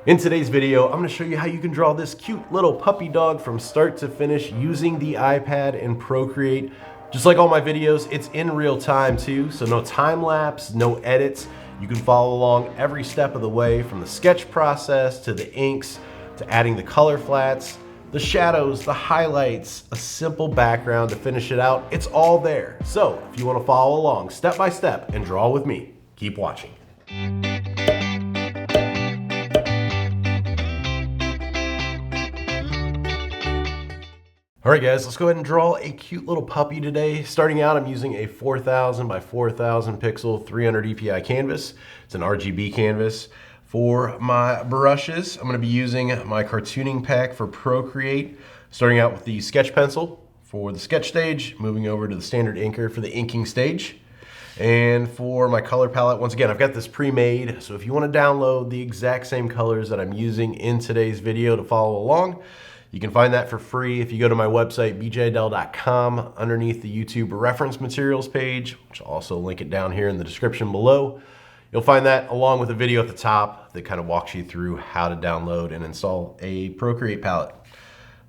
In today's video, I'm going to show you how you can draw this cute little puppy dog from start to finish using the iPad and Procreate. Just like all my videos, it's in real time too, so no time lapse, no edits. You can follow along every step of the way, from the sketch process to the inks, to adding the color flats, the shadows, the highlights, a simple background to finish it out. It's all there. So if you want to follow along step by step and draw with me, keep watching. All right guys, let's go ahead and draw a cute little puppy today. Starting out, I'm using a 4000 by 4000 pixel 300 DPI canvas. It's an RGB canvas. For my brushes, I'm going to be using my cartooning pack for Procreate. Starting out with the sketch pencil for the sketch stage, moving over to the standard inker for the inking stage. And for my color palette, once again, I've got this pre-made, so if you want to download the exact same colors that I'm using in today's video to follow along, you can find that for free if you go to my website, BeeJayDeL.com, underneath the YouTube reference materials page, which I'll also link it down here in the description below. You'll find that along with a video at the top that kind of walks you through how to download and install a Procreate palette.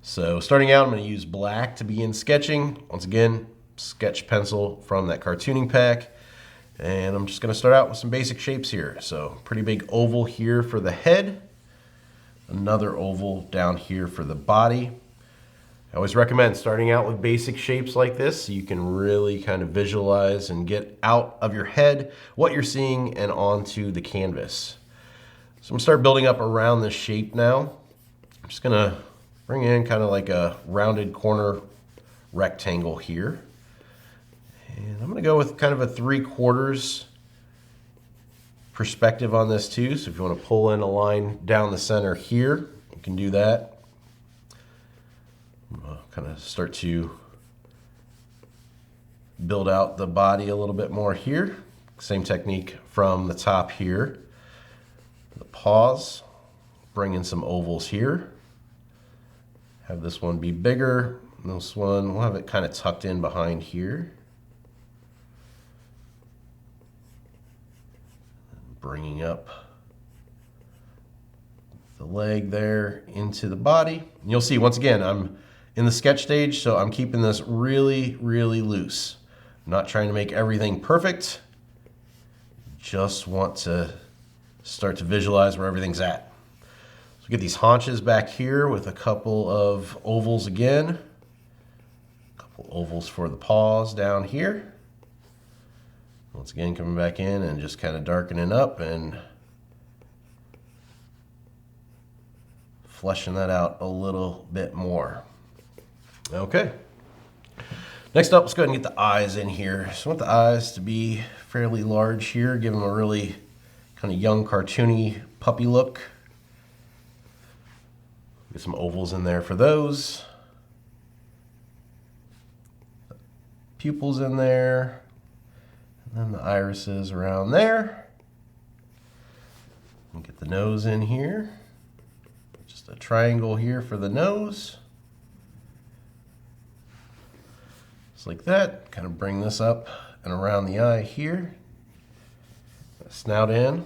So starting out, I'm going to use black to begin sketching. Once again, sketch pencil from that cartooning pack. And I'm just going to start out with some basic shapes here. So pretty big oval here for the head. Another oval down here for the body. I always recommend starting out with basic shapes like this so you can really kind of visualize and get out of your head what you're seeing and onto the canvas. So I'm going to start building up around this shape now. I'm just going to bring in kind of like a rounded corner rectangle here. And I'm going to go with kind of a 3/4 perspective on this too. So if you want to pull in a line down the center here, you can do that. I'll kind of start to build out the body a little bit more here. Same technique from the top here. The paws, bring in some ovals here. Have this one be bigger. This one, we'll have it kind of tucked in behind here. Bringing up the leg there into the body. And you'll see, once again, I'm in the sketch stage, so I'm keeping this really, really loose. I'm not trying to make everything perfect. Just want to start to visualize where everything's at. So get these haunches back here with a couple of ovals again. A couple ovals for the paws down here. Once again, coming back in and just kind of darkening up and fleshing that out a little bit more. Okay. Next up, let's go ahead and get the eyes in here. So I want the eyes to be fairly large here, give them a really kind of young, cartoony puppy look. Get some ovals in there for those. Pupils in there. And the irises around there. And get the nose in here. Just a triangle here for the nose. Just like that. Kind of bring this up and around the eye here. Snout in.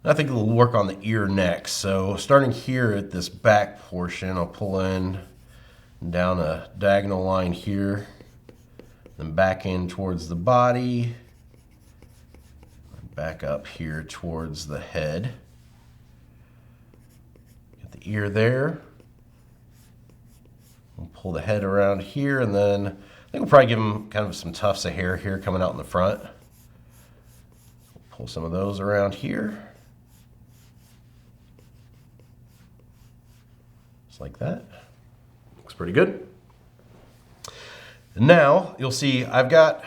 I think it'll work on the ear next. So starting here at this back portion, I'll pull in down a diagonal line here. Then back in towards the body, back up here towards the head. Get the ear there. We'll pull the head around here, and then I think we'll probably give him kind of some tufts of hair here coming out in the front. We'll pull some of those around here. Just like that. Looks pretty good. Now, you'll see I've got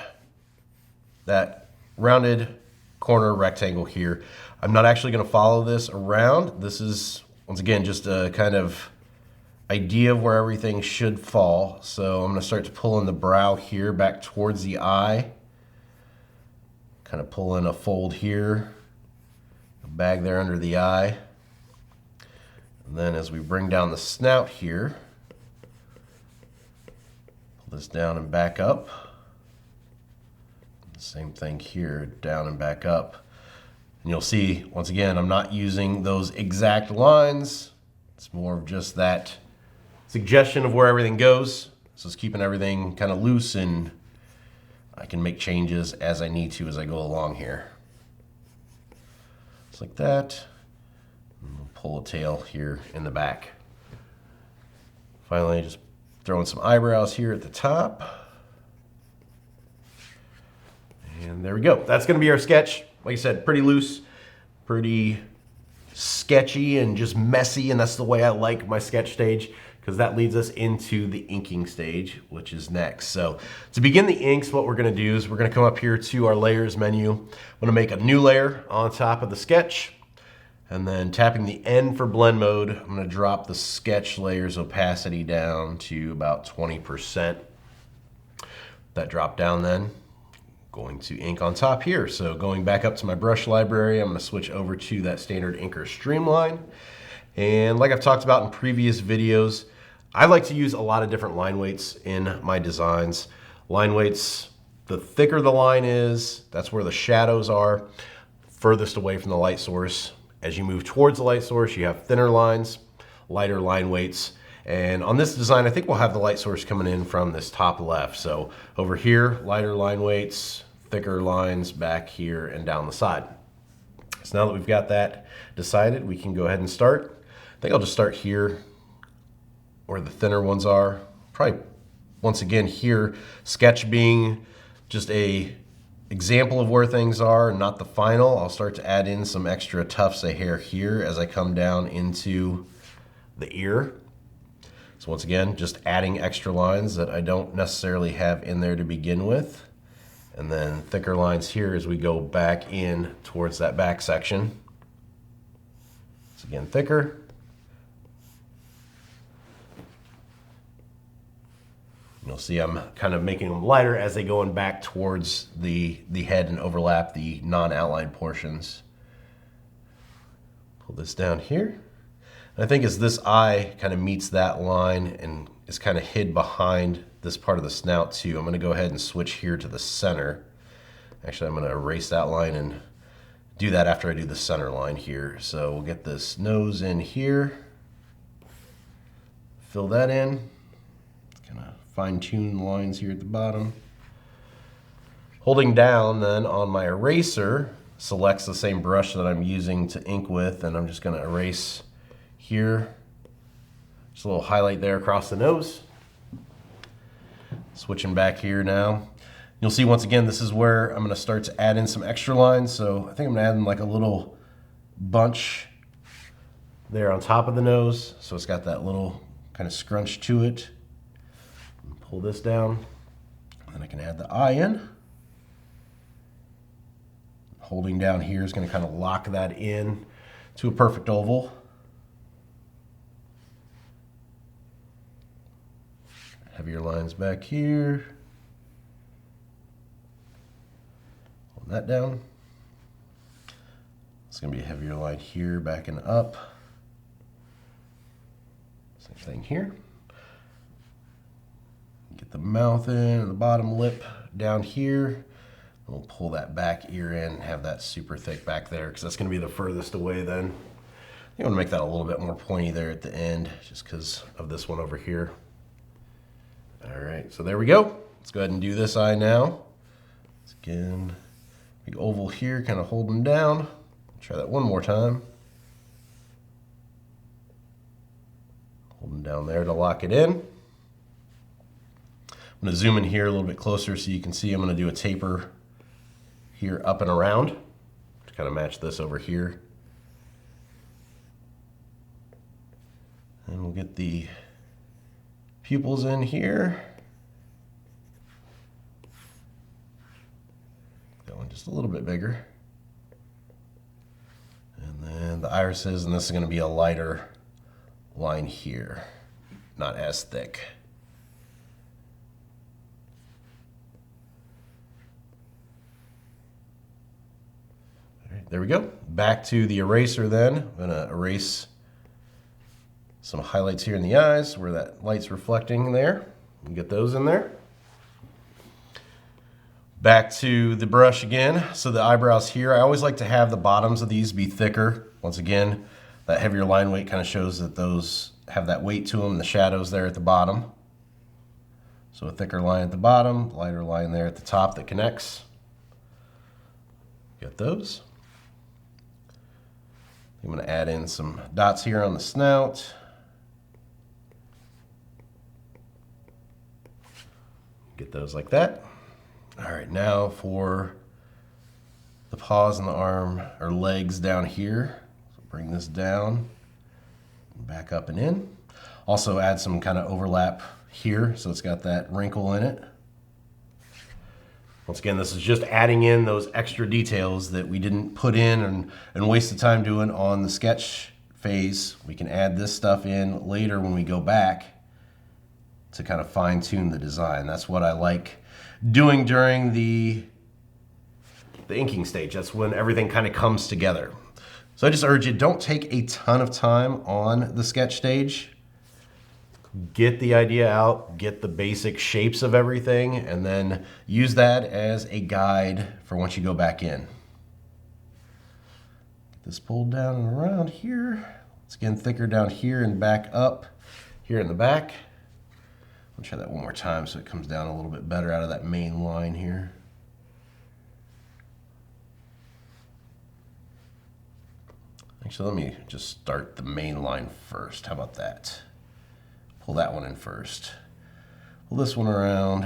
that rounded corner rectangle here. I'm not actually going to follow this around. This is, once again, just a kind of idea of where everything should fall. So I'm going to start to pull in the brow here back towards the eye. Kind of pull in a fold here, a bag there under the eye. And then as we bring down the snout here, this down and back up. Same thing here, down and back up. And you'll see, once again, I'm not using those exact lines. It's more of just that suggestion of where everything goes. So it's keeping everything kind of loose, and I can make changes as I need to as I go along here. Just like that. And we'll pull a tail here in the back. Finally, just throwing some eyebrows here at the top. And there we go. That's going to be our sketch. Like I said, pretty loose, pretty sketchy and just messy, and that's the way I like my sketch stage, because that leads us into the inking stage, which is next. So to begin the inks, what we're going to do is we're going to come up here to our layers menu. I'm going to make a new layer on top of the sketch, and then tapping the N for blend mode, I'm going to drop the sketch layer's opacity down to about 20%. That drop down then. Going to ink on top here. So going back up to my brush library, I'm going to switch over to that standard inker streamline. And like I've talked about in previous videos, I like to use a lot of different line weights in my designs. Line weights, the thicker the line is, that's where the shadows are, furthest away from the light source. As you move towards the light source, you have thinner lines, lighter line weights. And on this design, I think we'll have the light source coming in from this top left. So over here, lighter line weights, thicker lines back here and down the side. So now that we've got that decided, we can go ahead and start. I think I'll just start here where the thinner ones are. Probably, once again, here, sketch being just a example of where things are, not the final. I'll start to add in some extra tufts of hair here as I come down into the ear. So once again, just adding extra lines that I don't necessarily have in there to begin with. And then thicker lines here as we go back in towards that back section. So again, thicker. You'll see I'm kind of making them lighter as they go in back towards the head and overlap the non-outlined portions. Pull this down here. And I think as this eye kind of meets that line and is kind of hid behind this part of the snout too, I'm going to go ahead and switch here to the center. Actually, I'm going to erase that line and do that after I do the center line here. So we'll get this nose in here, fill that in, kind of fine-tune lines here at the bottom. Holding down then on my eraser selects the same brush that I'm using to ink with, and I'm just going to erase here. Just a little highlight there across the nose. Switching back here now. You'll see once again, this is where I'm going to start to add in some extra lines. So I think I'm going to add in like a little bunch there on top of the nose. So it's got that little kind of scrunch to it. Pull this down, and I can add the eye in. Holding down here is going to kind of lock that in to a perfect oval. Heavier lines back here. Hold that down. It's going to be a heavier line here, backing up. Same thing here. Get the mouth in and the bottom lip down here. And we'll pull that back ear in and have that super thick back there, because that's going to be the furthest away then. I want to make that a little bit more pointy there at the end, just because of this one over here. All right, so there we go. Let's go ahead and do this eye now. Let's again, big oval here, kind of holding down. Try that one more time. Holding down there to lock it in. I'm going to zoom in here a little bit closer so you can see I'm going to do a taper here up and around to kind of match this over here. And we'll get the pupils in here. Going just a little bit bigger. And then the irises, and this is going to be a lighter line here, not as thick. All right, there we go. Back to the eraser then. I'm going to erase some highlights here in the eyes where that light's reflecting there. And get those in there. Back to the brush again. So the eyebrows here, I always like to have the bottoms of these be thicker. Once again, that heavier line weight kind of shows that those have that weight to them, the shadows there at the bottom. So a thicker line at the bottom, lighter line there at the top that connects. Get those. I'm going to add in some dots here on the snout. Get those like that. All right, now for the paws and the arm or legs down here. So bring this down, back up and in. Also add some kind of overlap here so it's got that wrinkle in it. Once again, this is just adding in those extra details that we didn't put in and waste the time doing on the sketch phase. We can add this stuff in later when we go back to kind of fine tune the design. That's what I like doing during the inking stage. That's when everything kind of comes together. So I just urge you, don't take a ton of time on the sketch stage. Get the idea out, get the basic shapes of everything, and then use that as a guide for once you go back in. Get this pulled down and around here. It's again thicker down here and back up here in the back. I'll try that one more time so it comes down a little bit better out of that main line here. Actually, let me just start the main line first. How about that? Pull that one in first. Pull this one around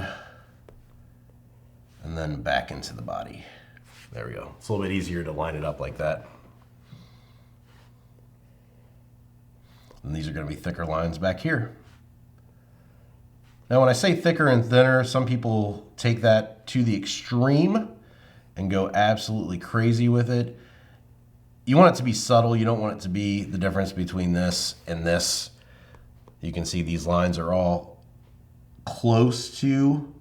and then back into the body. There we go. It's a little bit easier to line it up like that. And these are going to be thicker lines back here. Now, when I say thicker and thinner, some people take that to the extreme and go absolutely crazy with it. You want it to be subtle. You don't want it to be the difference between this and this. You can see these lines are all close to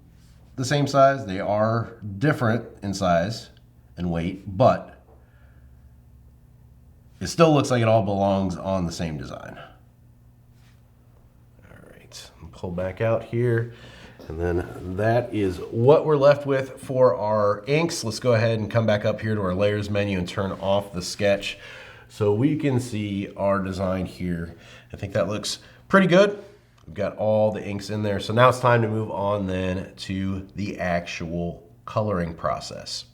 the same size. They are different in size and weight, but it still looks like it all belongs on the same design. All right, pull back out here. And then that is what we're left with for our inks. Let's go ahead and come back up here to our layers menu and turn off the sketch so we can see our design here. I think that looks pretty good. We've got all the inks in there. So now it's time to move on then to the actual coloring process.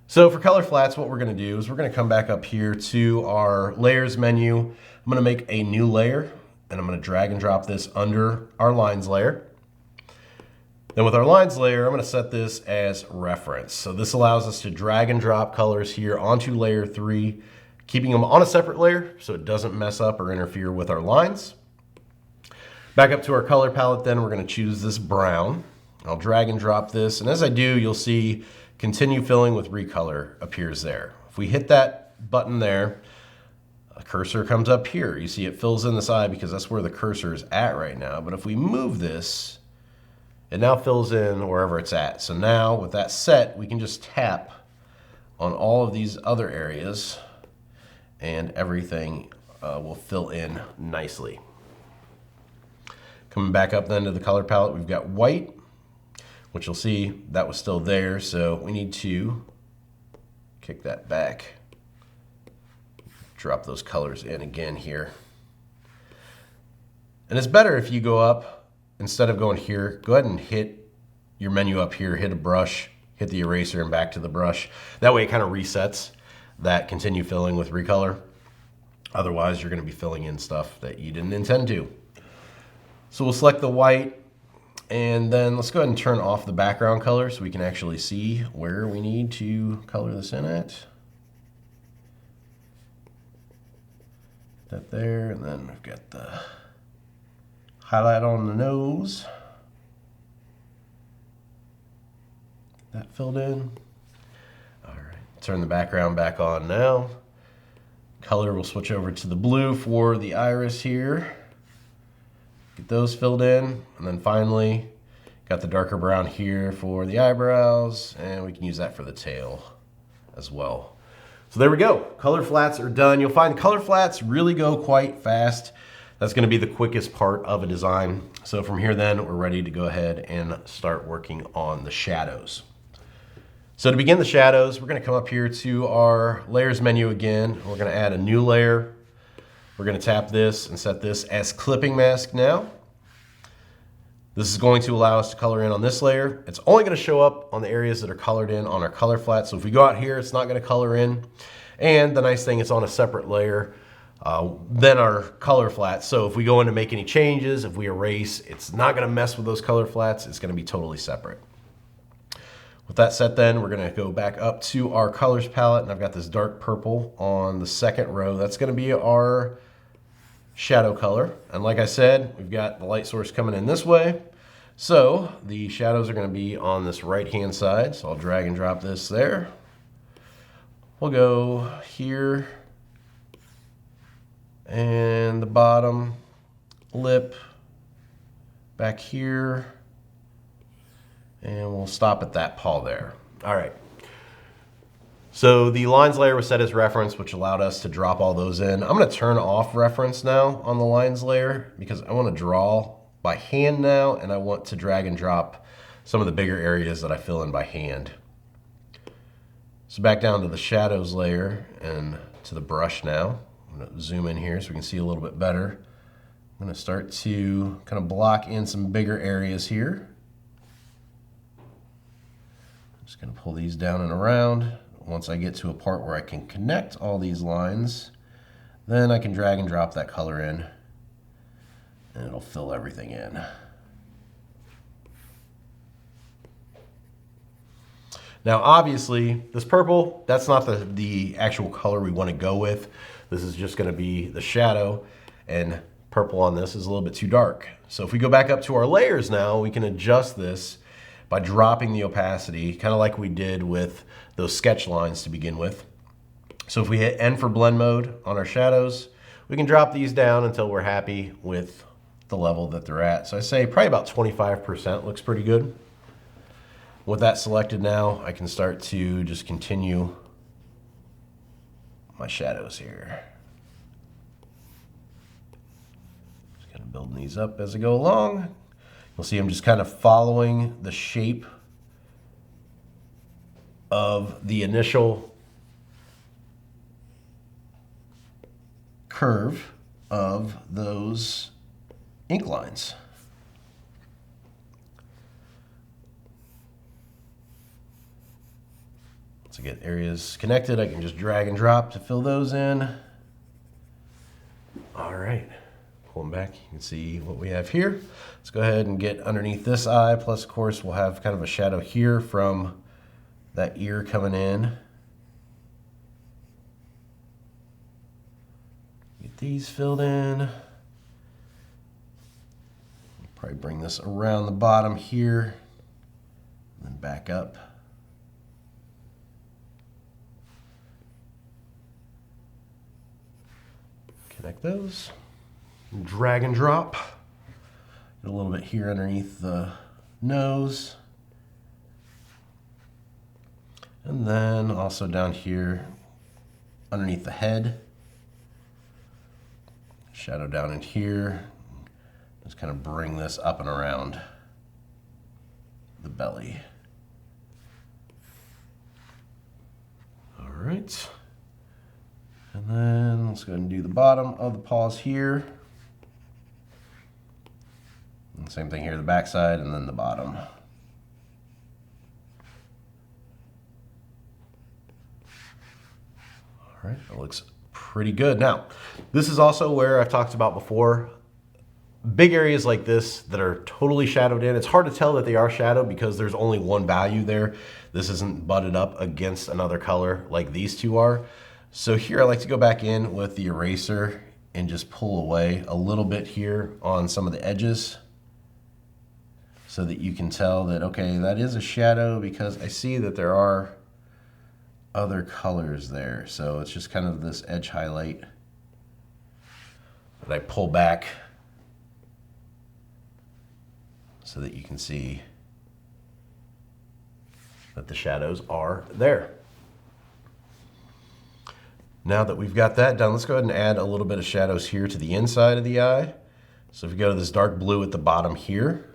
So for color flats, what we're gonna do is we're gonna come back up here to our layers menu. I'm gonna make a new layer and I'm gonna drag and drop this under our lines layer. Then with our lines layer, I'm gonna set this as reference. So this allows us to drag and drop colors here onto layer 3, keeping them on a separate layer so it doesn't mess up or interfere with our lines. Back up to our color palette then, we're gonna choose this brown. I'll drag and drop this, and as I do, you'll see continue filling with recolor appears there. If we hit that button there, a cursor comes up here. You see it fills in this eye because that's where the cursor is at right now. But if we move this, it now fills in wherever it's at. So now with that set, we can just tap on all of these other areas and everything will fill in nicely. Coming back up then to the color palette, we've got white, which you'll see that was still there. So we need to kick that back, drop those colors in again here. And it's better if you go up, instead of going here, go ahead and hit your menu up here, hit a brush, hit the eraser and back to the brush. That way it kind of resets that continue filling with recolor. Otherwise, you're gonna be filling in stuff that you didn't intend to. So we'll select the white and then let's go ahead and turn off the background color so we can actually see where we need to color this in at. That there, and then we've got the highlight on the nose. That filled in. All right, turn the background back on now. Color will switch over to the blue for the iris here. Get those filled in, and then finally got the darker brown here for the eyebrows, and we can use that for the tail as well. So there we go, color flats are done. You'll find color flats really go quite fast. That's gonna be the quickest part of a design. So from here then, we're ready to go ahead and start working on the shadows. So to begin the shadows, we're going to come up here to our layers menu again. We're going to add a new layer. We're going to tap this and set this as clipping mask now. This is going to allow us to color in on this layer. It's only going to show up on the areas that are colored in on our color flat. So if we go out here, it's not going to color in. And the nice thing, it's on a separate layer than our color flat. So if we go in to make any changes, if we erase, it's not going to mess with those color flats. It's going to be totally separate. With that set then, we're going to go back up to our colors palette, and I've got this dark purple on the second row. That's going to be our shadow color. And like I said, we've got the light source coming in this way. So the shadows are going to be on this right-hand side. So I'll drag and drop this there. We'll go here and the bottom lip back here. And we'll stop at that paw there. All right. So the lines layer was set as reference, which allowed us to drop all those in. I'm going to turn off reference now on the lines layer because I want to draw by hand now, and I want to drag and drop some of the bigger areas that I fill in by hand. So back down to the shadows layer and to the brush now. I'm going to zoom in here so we can see a little bit better. I'm going to start to kind of block in some bigger areas here. I'm just going to pull these down and around. Once I get to a part where I can connect all these lines, then I can drag and drop that color in, and it'll fill everything in. Now obviously, this purple, that's not the actual color we want to go with. This is just going to be the shadow, and purple on this is a little bit too dark. So if we go back up to our layers now, we can adjust this by dropping the opacity, kind of like we did with those sketch lines to begin with. So if we hit N for blend mode on our shadows, we can drop these down until we're happy with the level that they're at. So I say probably about 25% looks pretty good. With that selected now, I can start to just continue my shadows here. Just kind of building these up as I go along. You'll see I'm just kind of following the shape of the initial curve of those ink lines. To get areas connected, I can just drag and drop to fill those in. All right. Pull them back, you can see what we have here. Let's go ahead and get underneath this eye, plus of course we'll have kind of a shadow here from that ear coming in. Get these filled in. Probably bring this around the bottom here, and then back up. Connect those. Drag and drop. Get a little bit here underneath the nose. And then also down here underneath the head. Shadow down in here. Just kind of bring this up and around the belly. All right. And then let's go ahead and do the bottom of the paws here. And same thing here, the back side and then the bottom. All right, that looks pretty good. Now, this is also where I've talked about before, big areas like this that are totally shadowed in. It's hard to tell that they are shadowed because there's only one value there. This isn't butted up against another color like these two are. So here I like to go back in with the eraser and just pull away a little bit here on some of the edges so that you can tell that, okay, that is a shadow because I see that there are other colors there. So it's just kind of this edge highlight that I pull back so that you can see that the shadows are there. Now that we've got that done, let's go ahead and add a little bit of shadows here to the inside of the eye. So if we go to this dark blue at the bottom here,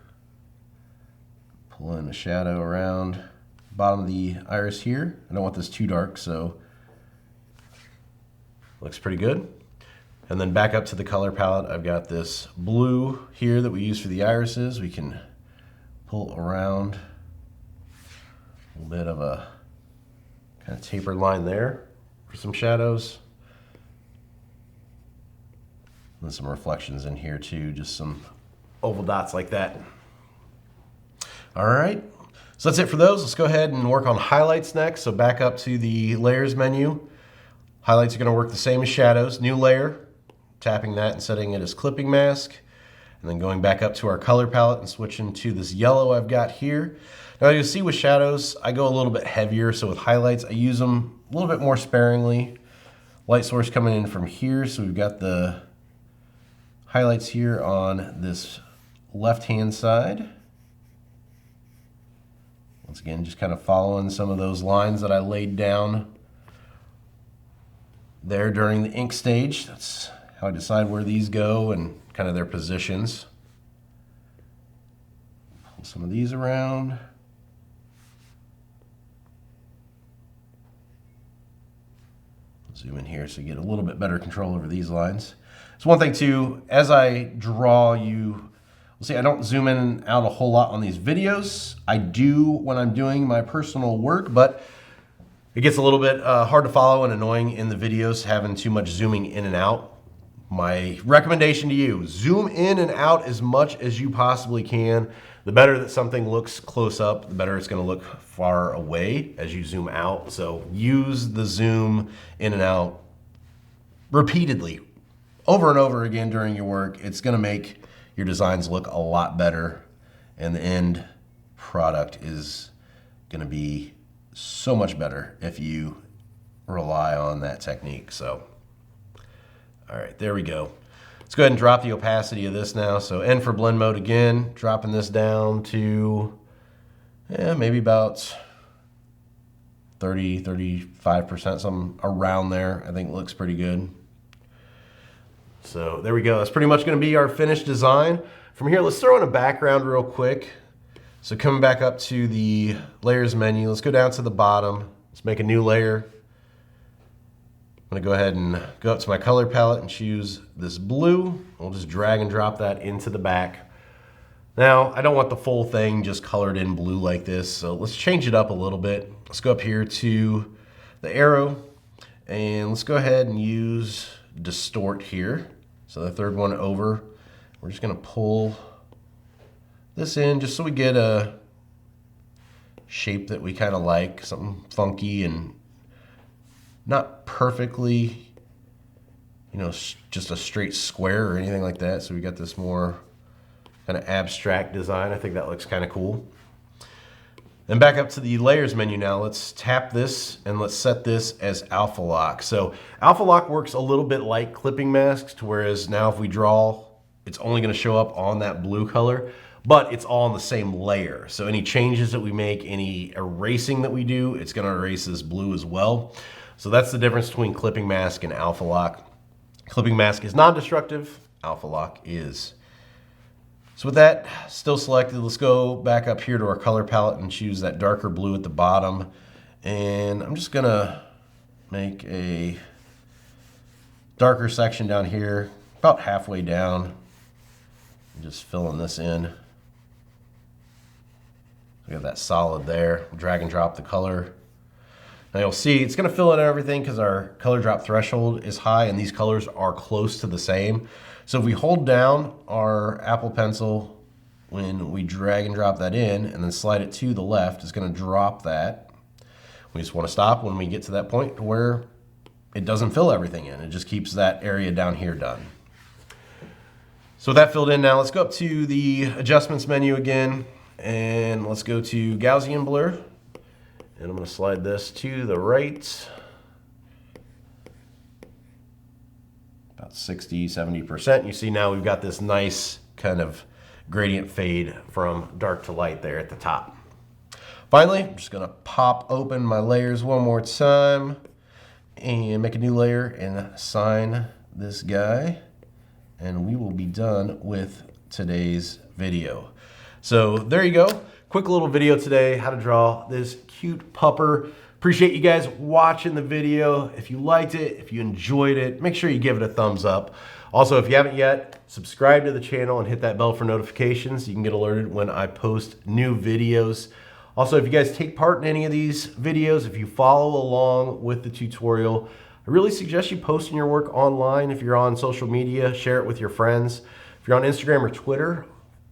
pull in a shadow around bottom of the iris here. I don't want this too dark, so looks pretty good. And then back up to the color palette, I've got this blue here that we use for the irises. We can pull around a little bit of a kind of tapered line there for some shadows. And some reflections in here too, just some oval dots like that. All right, so that's it for those. Let's go ahead and work on highlights next. So back up to the layers menu. Highlights are gonna work the same as shadows. New layer, tapping that and setting it as clipping mask. And then going back up to our color palette and switching to this yellow I've got here. Now you'll see with shadows, I go a little bit heavier. So with highlights, I use them a little bit more sparingly. Light source coming in from here. So we've got the highlights here on this left-hand side. Once again, just kind of following some of those lines that I laid down there during the ink stage. That's how I decide where these go and kind of their positions. Pull some of these around. Zoom in here so you get a little bit better control over these lines. So one thing too, as I draw, you will see I don't zoom in and out a whole lot on these videos. I do when I'm doing my personal work, but it gets a little bit hard to follow and annoying in the videos, having too much zooming in and out. My recommendation to you, zoom in and out as much as you possibly can. The better that something looks close up, the better it's gonna look far away as you zoom out. So use the zoom in and out repeatedly, over and over again during your work. It's gonna make your designs look a lot better, and the end product is gonna be so much better if you rely on that technique. So, all right, there we go. Let's go ahead and drop the opacity of this now. So N for blend mode again, dropping this down to maybe about 30, 35%, something around there. I think looks pretty good. So there we go. That's pretty much going to be our finished design. From here, let's throw in a background real quick. So coming back up to the layers menu, let's go down to the bottom. Let's make a new layer. I'm going to go ahead and go up to my color palette and choose this blue. We'll just drag and drop that into the back. Now, I don't want the full thing just colored in blue like this, so let's change it up a little bit. Let's go up here to the arrow, and let's go ahead and use distort here. So the third one over, we're just going to pull this in just so we get a shape that we kind of like, something funky and not perfectly, you know, just a straight square or anything like that. So we got this more kind of abstract design. I think that looks kind of cool. Then back up to the layers menu now. Let's tap this and let's set this as alpha lock. So alpha lock works a little bit like clipping masks, to whereas now if we draw, it's only going to show up on that blue color, but it's all on the same layer. So any changes that we make, any erasing that we do, it's going to erase this blue as well. So that's the difference between clipping mask and alpha lock. Clipping mask is non-destructive, alpha lock is. So with that still selected, let's go back up here to our color palette and choose that darker blue at the bottom. And I'm just gonna make a darker section down here, about halfway down. I'm just filling this in. We have that solid there. Drag and drop the color. Now you'll see it's going to fill in everything because our color drop threshold is high and these colors are close to the same. So if we hold down our Apple Pencil when we drag and drop that in and then slide it to the left, it's going to drop that. We just want to stop when we get to that point where it doesn't fill everything in. It just keeps that area down here done. So with that filled in now, let's go up to the adjustments menu again and let's go to Gaussian blur. And I'm going to slide this to the right, about 60, 70%. You see now we've got this nice kind of gradient fade from dark to light there at the top. Finally, I'm just going to pop open my layers one more time and make a new layer and assign this guy. And we will be done with today's video. So there you go. quick little video today, how to draw this cute pupper. Appreciate you guys watching the video. If you liked it, if you enjoyed it, make sure you give it a thumbs up. Also, if you haven't yet, subscribe to the channel and hit that bell for notifications so you can get alerted when I post new videos. Also, if you guys take part in any of these videos, if you follow along with the tutorial, I really suggest you posting your work online. If you're on social media, share it with your friends. If you're on Instagram or Twitter,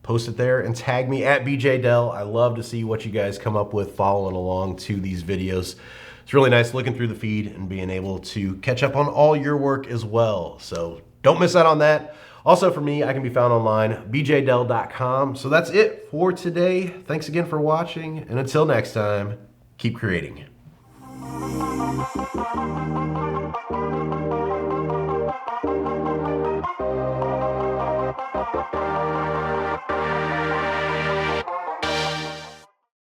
post it there and tag me at BeeJayDeL. I love to see what you guys come up with following along to these videos. It's really nice looking through the feed and being able to catch up on all your work as well. So don't miss out on that. Also for me, I can be found online, BeeJayDeL.com. So that's it for today. Thanks again for watching, and until next time, keep creating.